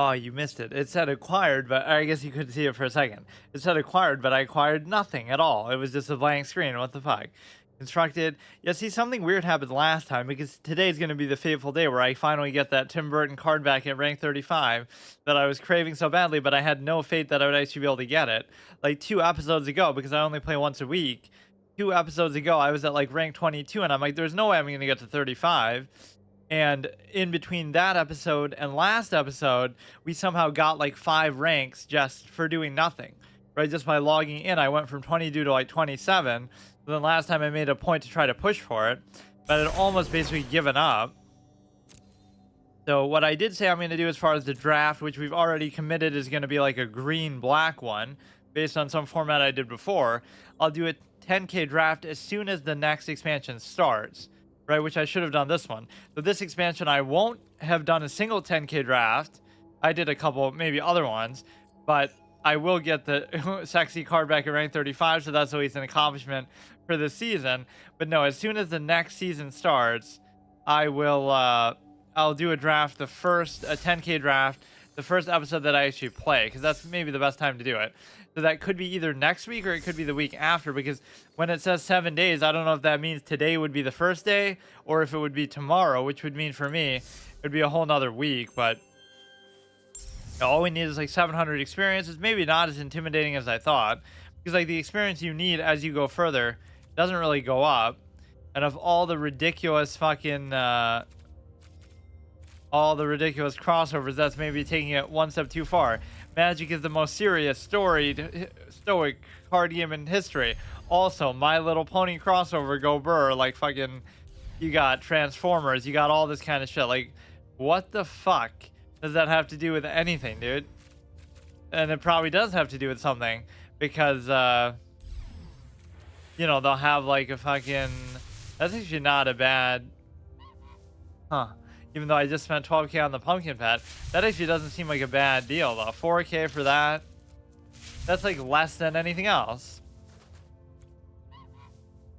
Oh, you missed it. It said acquired, but I guess you couldn't see it for a second. It said acquired, but I acquired nothing at all. It was just a blank screen. What the fuck? Constructed. Yeah, see, something weird happened last time because today's going to be the fateful day where I finally get that Tim Burton card back at rank 35 that I was craving so badly, but I had no faith that I would actually be able to get it. Like 2 episodes ago, because I only play once a week. 2 episodes ago, I was at like rank 22, and I'm like, there's no way I'm going to get to 35. And in between that episode and last episode, we somehow got like 5 ranks just for doing nothing, right? Just by logging in, I went from 22 to like 27. So then last time I made a point to try to push for it, but I'd almost basically given up. So what I did say I'm going to do as far as the draft, which we've already committed is going to be like a green-black one based on some format I did before. I'll do a 10K draft as soon as the next expansion starts. Right, which I should have done this one. So this expansion, I won't have done a single 10K draft. I did a couple, maybe other ones, but I will get the sexy card back at rank 35, so that's always an accomplishment for this season. But no, as soon as the next season starts, I will, I'll do a draft, a 10K draft, the first episode that I actually play, because that's maybe the best time to do it. So that could be either next week or it could be the week after, because when it says 7 days, I don't know if that means today would be the first day or if it would be tomorrow, which would mean for me, it would be a whole nother week. But all we need is like 700 experience. It's maybe not as intimidating as I thought, because like the experience you need as you go further doesn't really go up. And of all the ridiculous fucking, all the ridiculous crossovers, that's maybe taking it one step too far. Magic is the most serious, storied, stoic card game in history. Also, My Little Pony crossover, go burr. Like fucking, you got Transformers, you got all this kind of shit. Like, what the fuck does that have to do with anything, dude? And it probably does have to do with something, because, you know, they'll have like a fucking, that's actually not a bad, huh. Even though I just spent 12K on the pumpkin pet, that actually doesn't seem like a bad deal though. 4K for that, that's like less than anything else.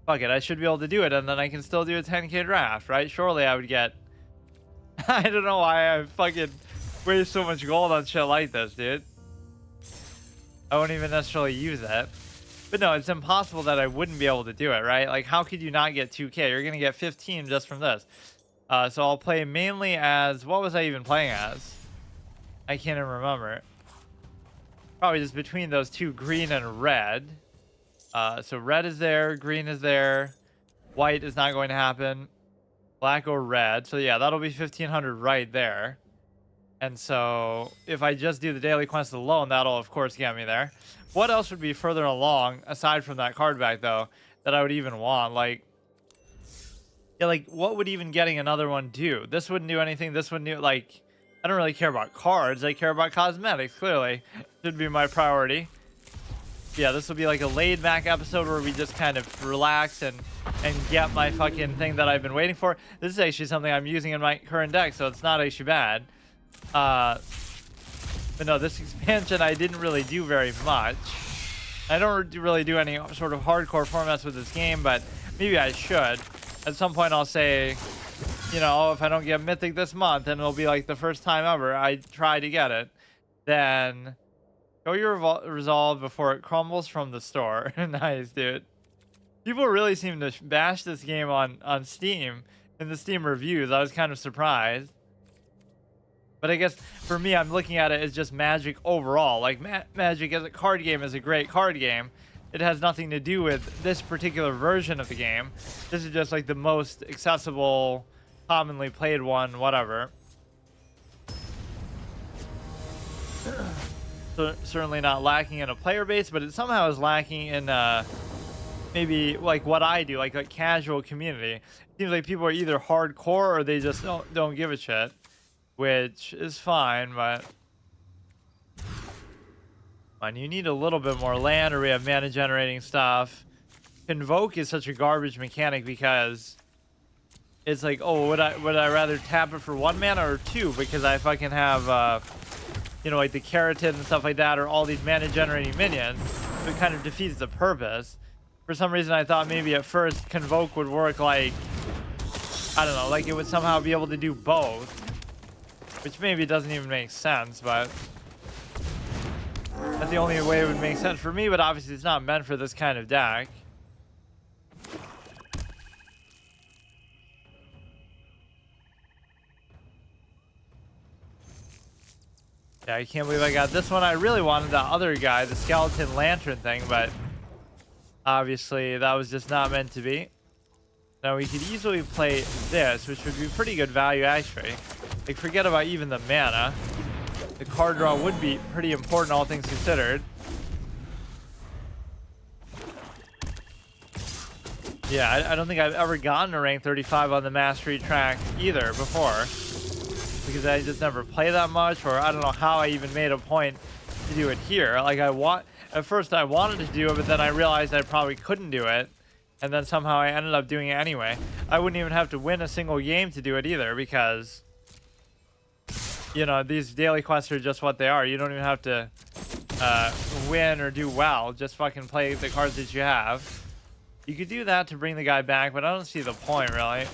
Fuck it, I should be able to do it, and then I can still do a 10K draft, right? Surely I would get, I don't know why I fucking waste so much gold on shit like this, dude. I won't even necessarily use it. But no, it's impossible that I wouldn't be able to do it, right? Like, how could you not get 2K? You're gonna get 15 just from this. So I'll play mainly as, what was I even playing as? I can't even remember. Probably just between those two, green and red. So red is there, green is there, white is not going to happen, black or red. So yeah, that'll be 1500 right there. And so if I just do the daily quest alone, that'll of course get me there. What else would be further along aside from that card back though that I would even want? Like, yeah, like what would even getting another one do? This wouldn't do anything. This wouldn't do, like, I don't really care about cards. I care about cosmetics, clearly. Should be my priority. Yeah, this will be like a laid back episode where we just kind of relax and get my fucking thing that I've been waiting for. This is actually something I'm using in my current deck, so it's not actually bad. But no, this expansion I didn't really do very much. I don't really do any sort of hardcore formats with this game, but maybe I should. At some point I'll say, you know, if I don't get Mythic this month, and it'll be like the first time ever I try to get it, then show your resolve before it crumbles from the store. Nice, dude. People really seem to bash this game on Steam, in the Steam reviews. I was kind of surprised. But I guess for me, I'm looking at it as just Magic overall. Like, Magic as a card game is a great card game. It has nothing to do with this particular version of the game. This is just like the most accessible, commonly played one, whatever. So, certainly not lacking in a player base, but it somehow is lacking in maybe like what I do, like a casual community. It seems like people are either hardcore or they just don't give a shit, which is fine, but you need a little bit more land, or we have mana generating stuff. Convoke is such a garbage mechanic because it's like, oh, would I rather tap it for 1 mana or 2? Because I fucking have you know, like the keratin and stuff like that, or all these mana generating minions. So it kind of defeats the purpose. For some reason I thought maybe at first Convoke would work like, I don't know, like it would somehow be able to do both. which maybe doesn't even make sense, but that's the only way it would make sense for me, but obviously it's not meant for this kind of deck. Yeah, I can't believe I got this one. I really wanted that other guy, the skeleton lantern thing, but obviously that was just not meant to be. Now we could easily play this, which would be pretty good value actually. Like, forget about even the mana. The card draw would be pretty important, all things considered. Yeah, I don't think I've ever gotten a rank 35 on the mastery track either before, because I just never play that much, or I don't know how I even made a point to do it here. Like, at first I wanted to do it, but then I realized I probably couldn't do it, and then somehow I ended up doing it anyway. I wouldn't even have to win a single game to do it either, because, you know, these daily quests are just what they are. You don't even have to win or do well. Just fucking play the cards that you have. You could do that to bring the guy back, but I don't see the point, really.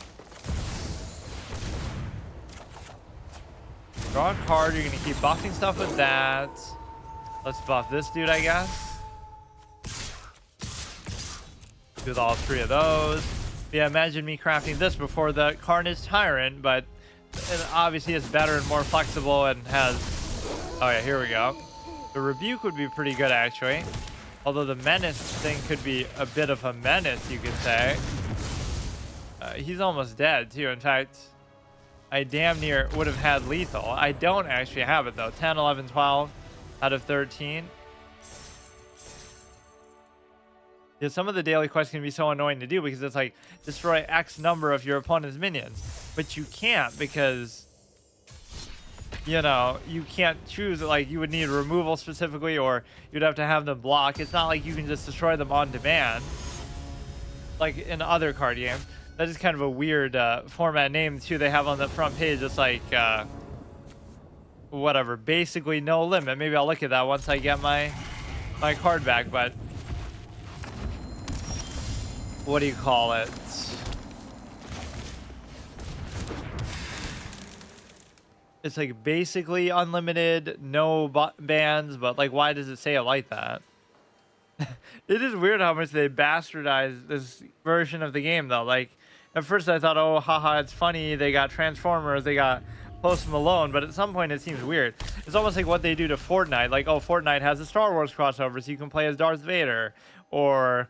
Draw a card. You're going to keep buffing stuff with that. Let's buff this dude, I guess. With all three of those. Yeah, imagine me crafting this before the Carnage Tyrant, but it obviously is better and more flexible and has... Oh yeah, here we go. The Rebuke would be pretty good, actually. Although the Menace thing could be a bit of a menace, you could say. He's almost dead, too. In fact, I damn near would have had lethal. I don't actually have it, though. 10, 11, 12 out of 13. Yeah, some of the daily quests can be so annoying to do because it's like, destroy X number of your opponent's minions. But you can't because, you know, you can't choose, like, you would need removal specifically, or you'd have to have them block. It's not like you can just destroy them on demand, like in other card games. That is kind of a weird format name, too, they have on the front page. It's like, whatever, basically no limit. Maybe I'll look at that once I get my card back, but what do you call it? It's like basically unlimited, no bans, but like, why does it say it like that? It is weird how much they bastardize this version of the game, though. Like, at first I thought, oh, haha, it's funny. They got Transformers, they got Post Malone, but at some point it seems weird. It's almost like what they do to Fortnite. Like, oh, Fortnite has a Star Wars crossover, so you can play as Darth Vader, or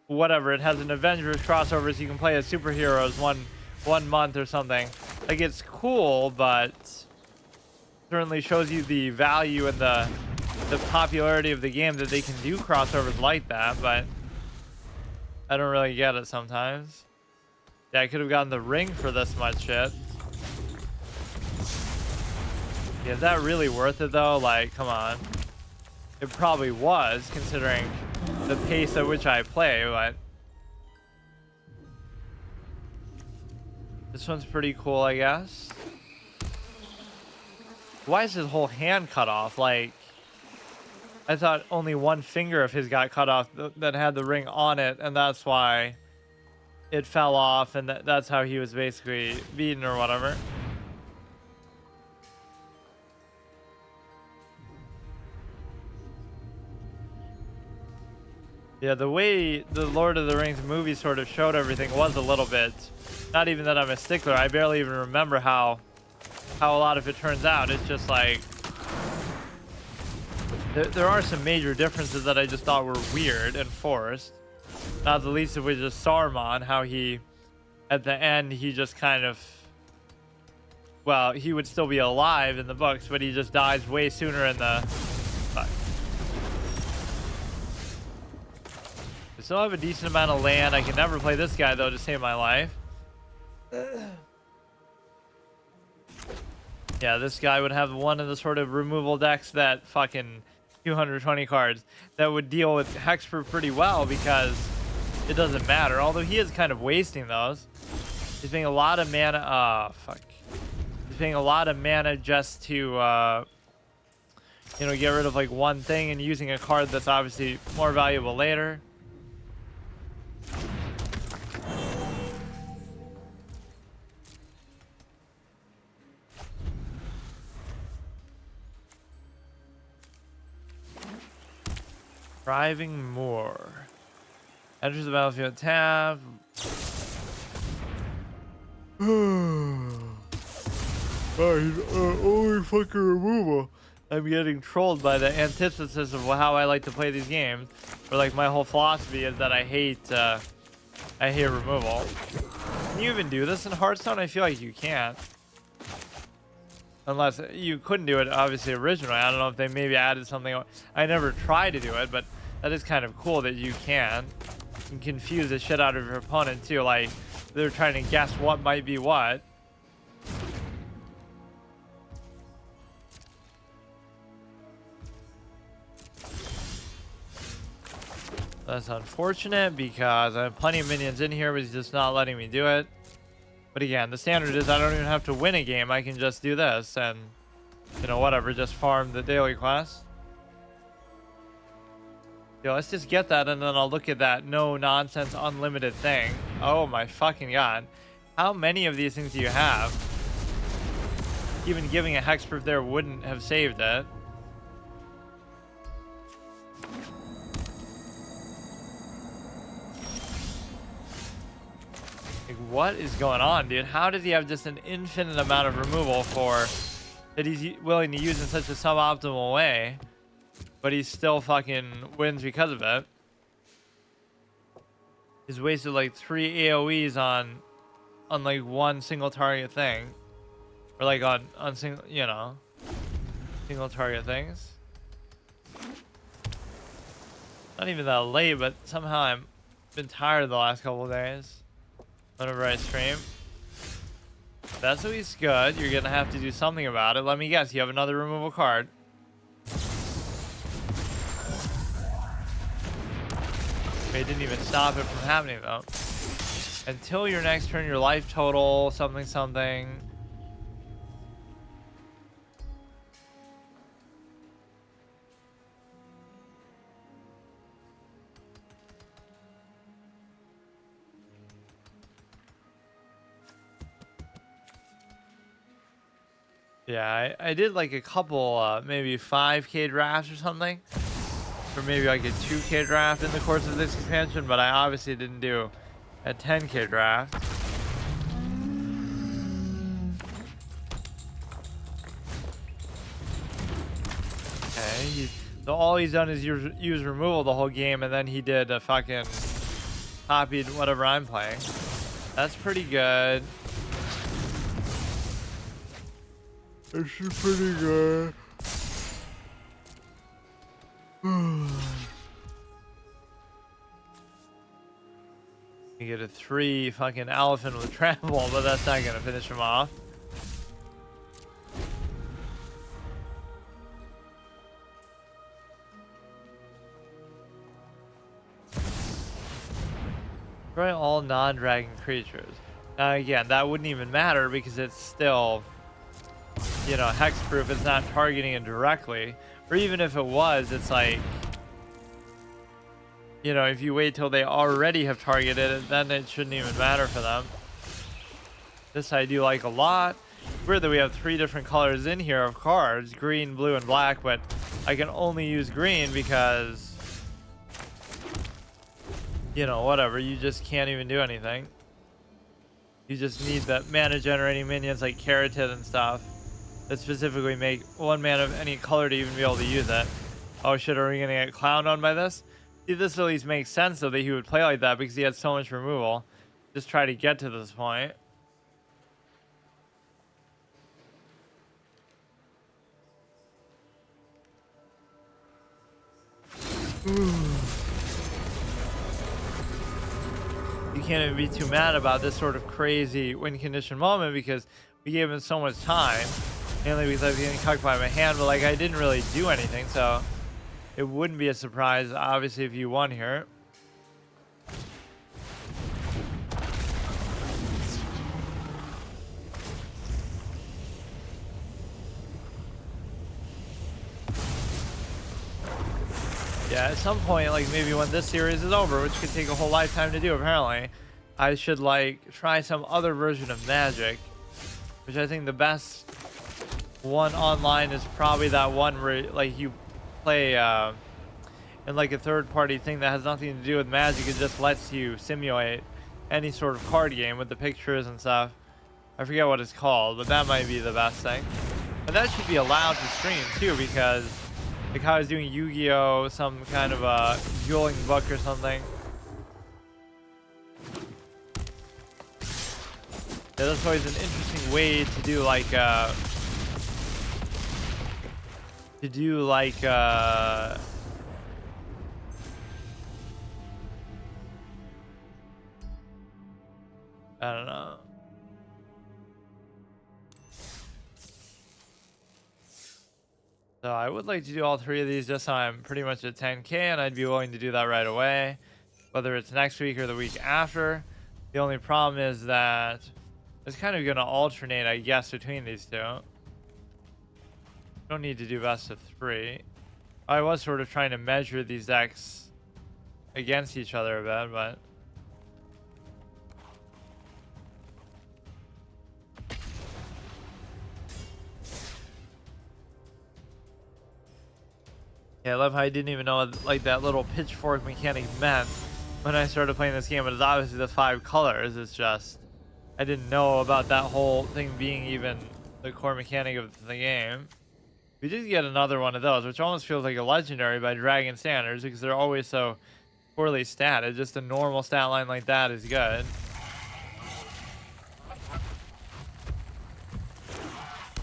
whatever. It has an Avengers crossover, so you can play as superheroes one month or something. Like, it's cool, but certainly shows you the value and the popularity of the game that they can do crossovers like that, but I don't really get it sometimes. Yeah, I could have gotten the ring for this much shit. Yeah, is that really worth it though? Like, come on. It probably was, considering the pace at which I play, but this one's pretty cool, I guess. Why is his whole hand cut off? Like, I thought only one finger of his got cut off that had the ring on it, and that's why it fell off, and that's how he was basically beaten or whatever. Yeah, the way the Lord of the Rings movie sort of showed everything was a little bit, not even that I'm a stickler, I barely even remember how a lot of it turns out. It's just like, there are some major differences that I just thought were weird and forced. Not the least of which is Saruman, how he, at the end, he just kind of, well, he would still be alive in the books, but he just dies way sooner in the... I still have a decent amount of land. I can never play this guy, though, to save my life. Yeah, this guy would have one of the sort of removal decks that fucking 220 cards that would deal with hexproof pretty well because it doesn't matter. Although he is kind of wasting those. He's paying a lot of mana. Fuck. He's paying a lot of mana just to, you know, get rid of like one thing and using a card that's obviously more valuable later. Driving more. Enters the battlefield tab. Only fucking removal. I'm getting trolled by the antithesis of how I like to play these games. Or like my whole philosophy is that I hate removal. Can you even do this in Hearthstone? I feel like you can't. Unless you couldn't do it, obviously, originally. I don't know if they maybe added something. I never tried to do it, but that is kind of cool that you can. You can confuse the shit out of your opponent, too. Like, they're trying to guess what might be what. That's unfortunate because I have plenty of minions in here, but he's just not letting me do it. But again, the standard is I don't even have to win a game. I can just do this and, you know, whatever, just farm the daily quest. Yo, let's just get that and then I'll look at that no nonsense unlimited thing. Oh my fucking god. How many of these things do you have? Even giving a hexproof there wouldn't have saved it. Like, what is going on, dude? How does he have just an infinite amount of removal for that he's willing to use in such a suboptimal way, but he still fucking wins because of it? He's wasted like 3 AoEs on like one single target thing, or like on single, you know, single target things. Not even that late, but somehow I've been tired the last couple of days. Whenever I stream. That's always good. You're gonna have to do something about it. Let me guess, you have another removal card. Okay, it didn't even stop it from happening though. Until your next turn, your life total, something, something. Yeah, I did like a couple, maybe 5K drafts or something. Or maybe like a 2K draft in the course of this expansion, but I obviously didn't do a 10K draft. Okay, so all he's done is use removal the whole game, and then he did a fucking copied whatever I'm playing. That's pretty good. It's pretty good. You get a 3 fucking elephant with trample, but that's not gonna finish him off. Destroy all non-dragon creatures. Now again, that wouldn't even matter because it's still, you know, hexproof. It's not targeting it directly. Or even if it was, it's like, you know, if you wait till they already have targeted it, then it shouldn't even matter for them. This I do like a lot. Weird that we have 3 different colors in here of cards, green, blue, and black, but I can only use green because, you know, whatever, you just can't even do anything. You just need the mana generating minions like Carotid and stuff that specifically make 1 mana of any color to even be able to use it. Oh shit, are we gonna get clowned on by this? See, this at least makes sense though that he would play like that because he had so much removal. Just try to get to this point. You can't even be too mad about this sort of crazy win condition moment because we gave him so much time. Mainly because I was getting cucked by my hand, but like I didn't really do anything, so it wouldn't be a surprise, obviously, if you won here. Yeah, at some point, like maybe when this series is over, which could take a whole lifetime to do apparently, I should like try some other version of Magic, which I think the best one online is probably that one where like you play and like a third-party thing that has nothing to do with Magic. It just lets you simulate any sort of card game with the pictures and stuff. I forget what it's called, but that might be the best thing. And that should be allowed to stream too, because like how I was doing Yu-Gi-Oh, some kind of a dueling book or something. Yeah, that's always an interesting way to do like I don't know. So I would like to do all 3 of these just so I'm pretty much at 10K, and I'd be willing to do that right away, whether it's next week or the week after. The only problem is that it's kind of going to alternate, I guess, between these two. Don't need to do best of 3. I was sort of trying to measure these decks against each other a bit, but yeah, I love how I didn't even know what, like, that little pitchfork mechanic meant when I started playing this game, but it's obviously the 5 colors. It's just I didn't know about that whole thing being even the core mechanic of the game. We did get another one of those, which almost feels like a legendary by Dragon standards, because they're always so poorly statted. Just a normal stat line like that is good.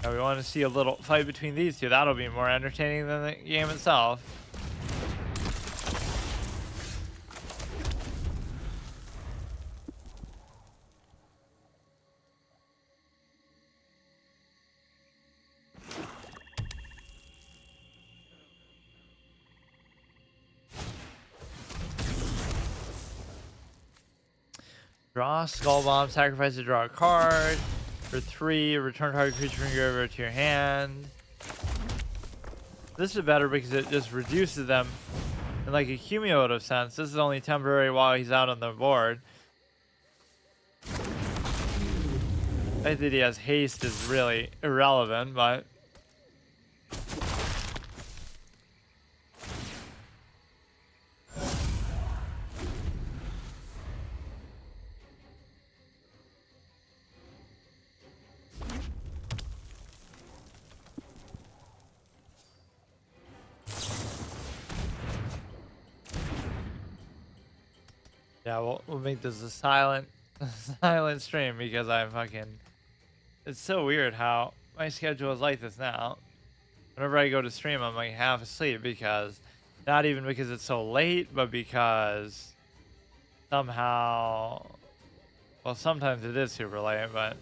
Now we want to see a little fight between these two. That'll be more entertaining than the game itself. Draw Skull Bomb, sacrifice to draw a card. For 3, return target creature from your graveyard to your hand. This is better because it just reduces them in like a cumulative sense. This is only temporary while he's out on the board. The fact that he has haste is really irrelevant, but yeah, we'll make this a silent stream because I'm fucking. It's so weird how my schedule is like this now. Whenever I go to stream, I'm like half asleep because, not even because it's so late, but because somehow, well, sometimes it is super late, but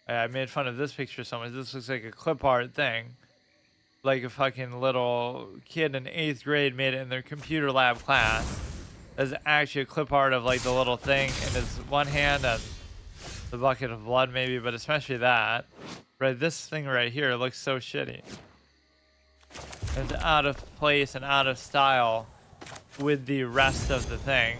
I made fun of this picture so much. This looks like a clip art thing. Like a fucking little kid in 8th grade made it in their computer lab class. There's actually a clip art of like the little thing in his one hand and the bucket of blood maybe, but especially that. Right, this thing right here looks so shitty. It's out of place and out of style with the rest of the thing.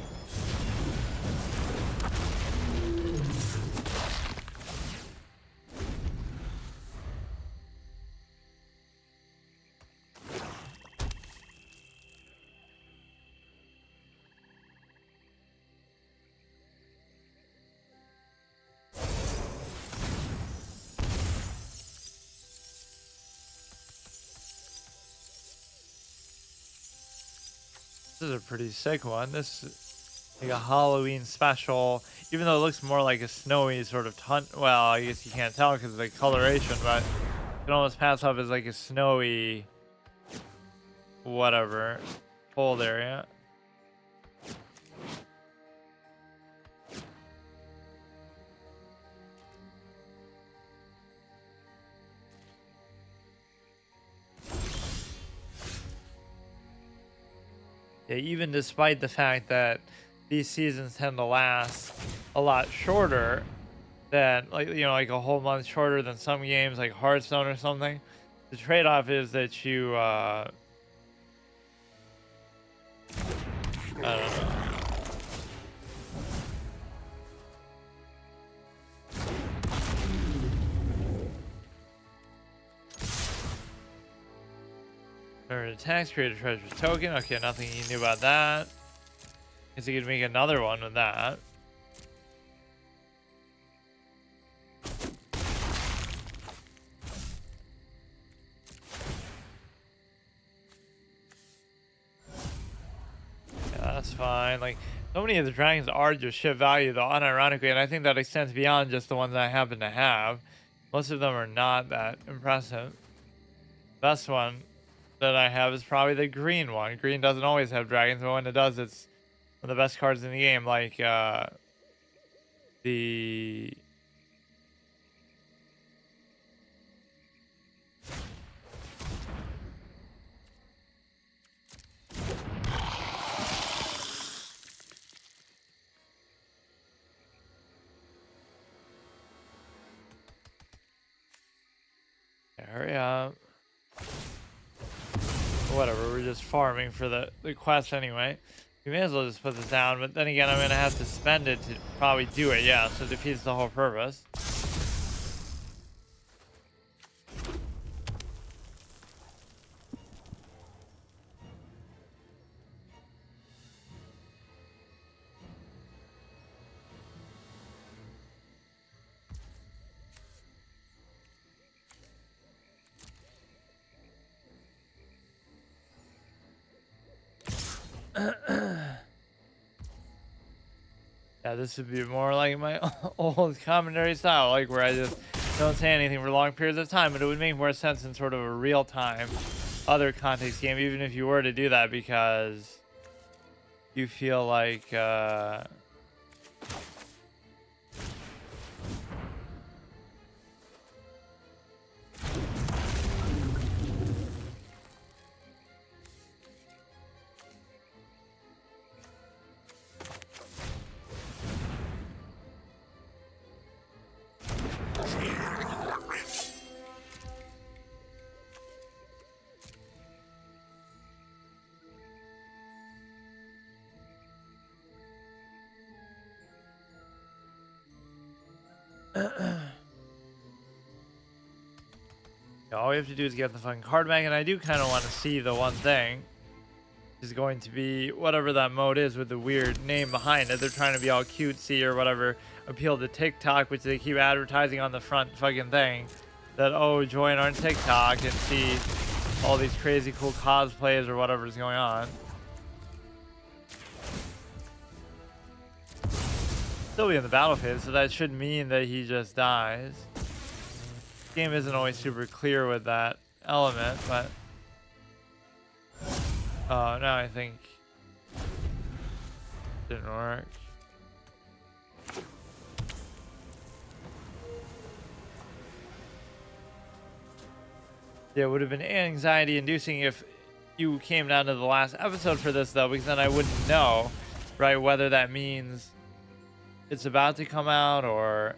This is a pretty sick one. This is like a Halloween special, even though it looks more like a snowy sort of well, I guess you can't tell because of the coloration, but you can almost pass off as like a snowy whatever cold area. Yeah, even despite the fact that these seasons tend to last a lot shorter than, like, you know, like a whole month shorter than some games like Hearthstone or something, the trade-off is that you, I don't know. Remember attacks, create a treasure token. Okay, nothing you knew about that. Guess you could make another one with that. Yeah, that's fine. Like, so many of the dragons are just shit value, though, unironically, and I think that extends beyond just the ones I happen to have. Most of them are not that impressive. Best one that I have is probably the green one. Green doesn't always have dragons, but when it does, it's one of the best cards in the game. Like the hurry up. Whatever, we're just farming for the quest anyway. We may as well just put this down, but then again, I'm going to have to spend it to probably do it, yeah, so it defeats the whole purpose. Yeah, this would be more like my old commentary style, like where I just don't say anything for long periods of time, but it would make more sense in sort of a real-time other context game, even if you were to do that, because you feel like all we have to do is get the fucking card back, and I do kind of want to see the one thing is going to be whatever that mode is with the weird name behind it. They're trying to be all cutesy or whatever, appeal to TikTok, which they keep advertising on the front fucking thing. That, oh, join our TikTok and see all these crazy cool cosplays or whatever's going on. Still be in the battle phase, so that should mean that he just dies. Game isn't always super clear with that element, but oh, now I think it didn't work. Yeah, it would have been anxiety inducing if you came down to the last episode for this, though, because then I wouldn't know, right, whether that means it's about to come out or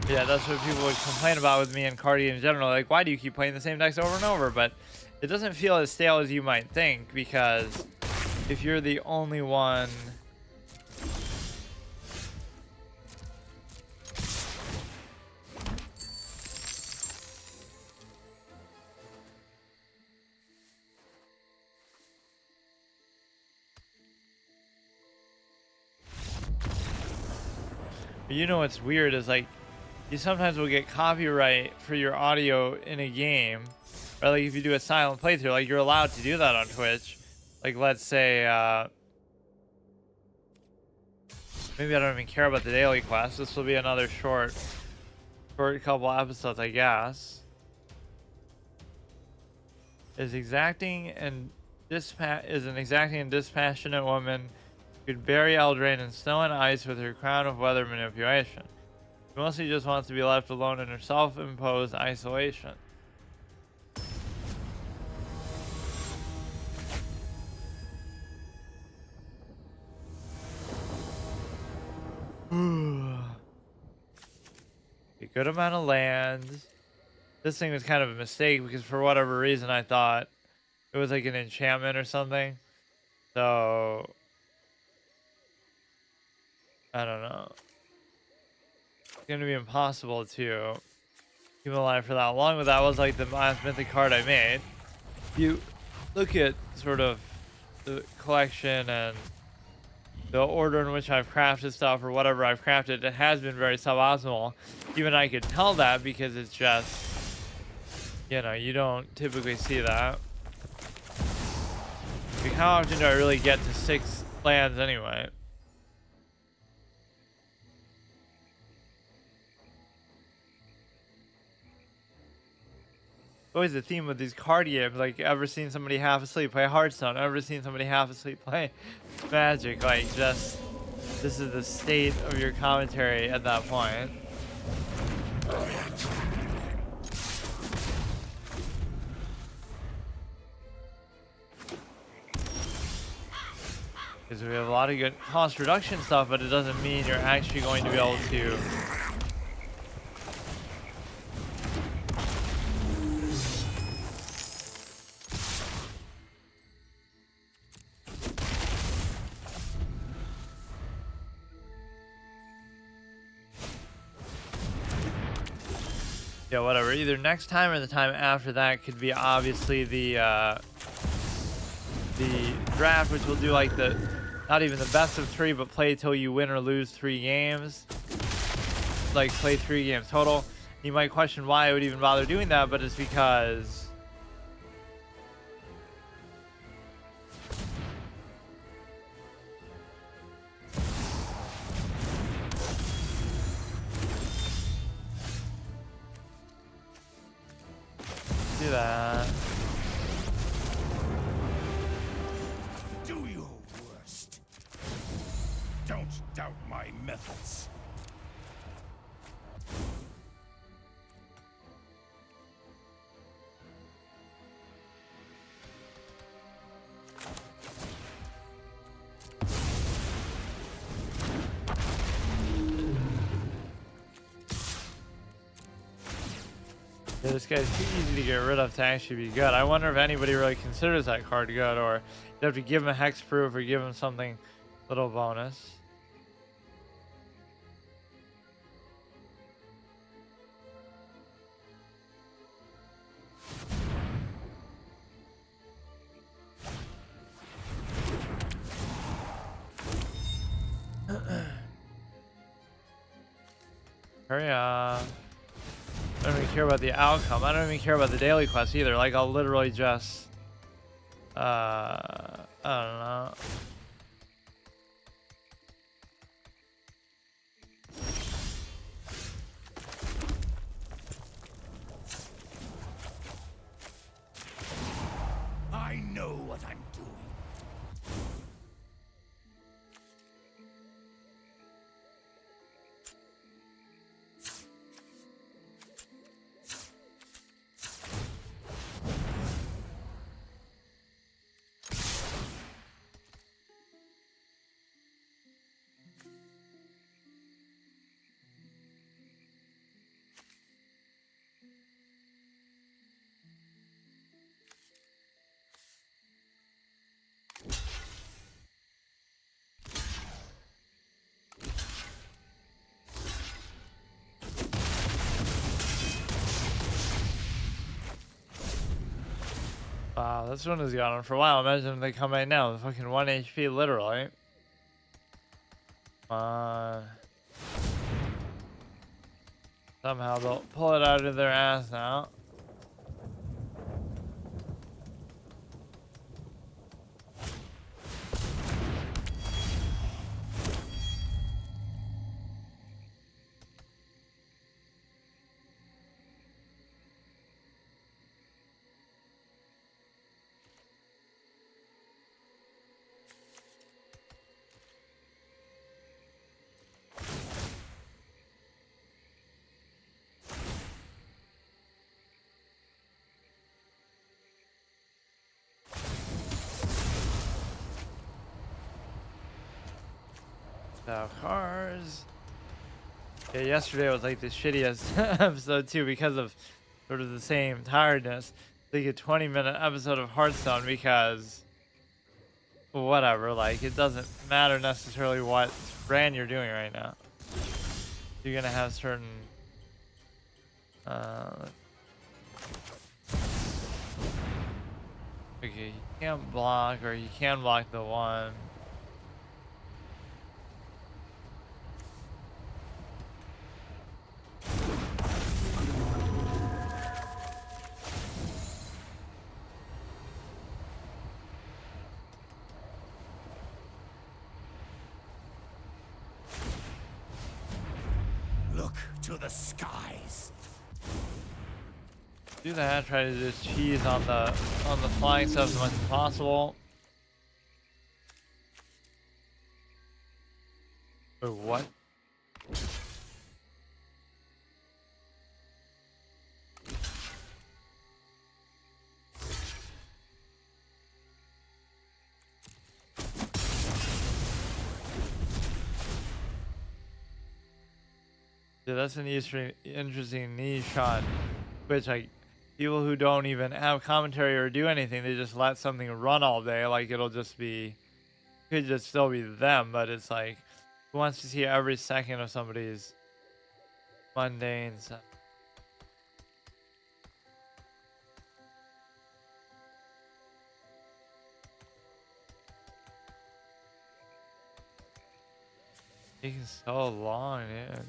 yeah, that's what people would complain about with me and Cardi in general. Like, why do you keep playing the same decks over and over? But it doesn't feel as stale as you might think, because if you're the only one you know what's weird is, like, you sometimes will get copyright for your audio in a game, or like if you do a silent playthrough, like you're allowed to do that on Twitch. Like, let's say maybe I don't even care about the daily quest. This will be another short couple episodes, I guess. Is an exacting and dispassionate woman who could bury Eldraine in snow and ice with her crown of weather manipulation. She mostly just wants to be left alone in her self-imposed isolation. A good amount of lands. This thing was kind of a mistake because for whatever reason I thought it was like an enchantment or something. So I don't know. It's gonna be impossible to keep him alive for that long, but that was like the last mythic card I made. You look at sort of the collection and the order in which I've crafted stuff or whatever I've crafted, it has been very suboptimal. Even I could tell that because it's just, you know, you don't typically see that. Like, how often do I really get to 6 lands anyway? Always the theme with these card games, like, ever seen somebody half asleep play Hearthstone, ever seen somebody half asleep play Magic, like, just, this is the state of your commentary at that point. Because we have a lot of good cost reduction stuff, but it doesn't mean you're actually going to be able to yeah, whatever. Either next time or the time after that could be obviously the draft, which will do like the, not even the best of 3, but play till you win or lose 3 games. Like play 3 games total. You might question why I would even bother doing that, but it's because do that. Do your worst. Don't doubt my methods. Yeah, this guy's too easy to get rid of to actually be good. I wonder if anybody really considers that card good, or you have to give him a hexproof or give him something little bonus. Hurry up. I don't even care about the outcome. I don't even care about the daily quest either. Like, I'll literally just I don't know. I know what I'm doing. Wow, this one has gone on for a while. Imagine if they come right now with fucking 1 HP, literally. Somehow they'll pull it out of their ass now. So, cars. Yeah, yesterday was like the shittiest episode too because of sort of the same tiredness. like a 20-minute episode of Hearthstone because whatever, like it doesn't matter necessarily what brand you're doing right now. You're gonna have certain okay, you can't block, or you can block the one. Look to the skies. Do that, try to just cheese on the flying stuff as much as possible. Oh, what? Yeah, that's an interesting niche on Twitch. Like, people who don't even have commentary or do anything, they just let something run all day. Like, it'll just be, could just still be them, but it's like, who wants to see every second of somebody's mundane stuff? Taking so long, dude.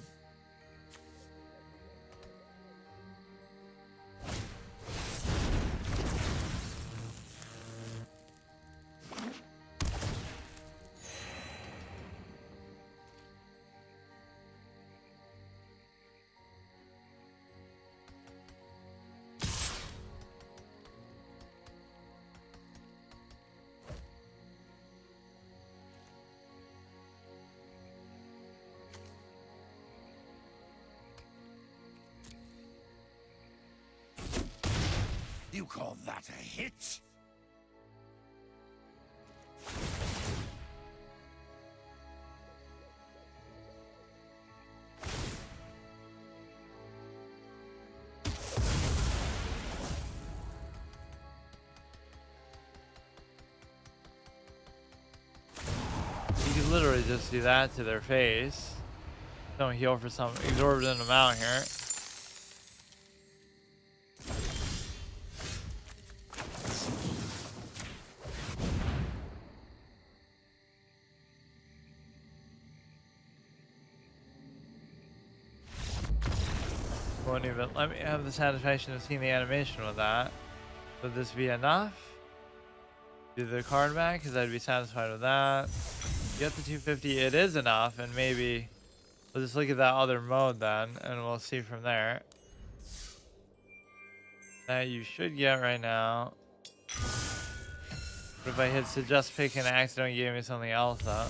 You call that a hit? You could literally just do that to their face. Don't heal for some exorbitant amount here. Won't even let me have the satisfaction of seeing the animation with that. Would this be enough? Do the card back, because I'd be satisfied with that. Get the 250, it is enough, and maybe we'll just look at that other mode then, and we'll see from there. That you should get right now. But if I hit suggest pick and accidentally gave me something else up.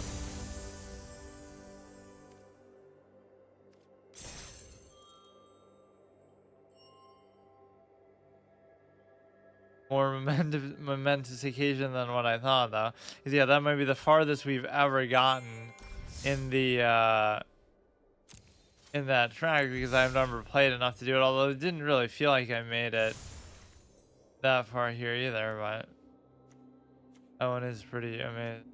More momentous occasion than what I thought, though. Because yeah, that might be the farthest we've ever gotten in the in that track, because I've never played enough to do it. Although it didn't really feel like I made it that far here either. But that one is pretty amazing.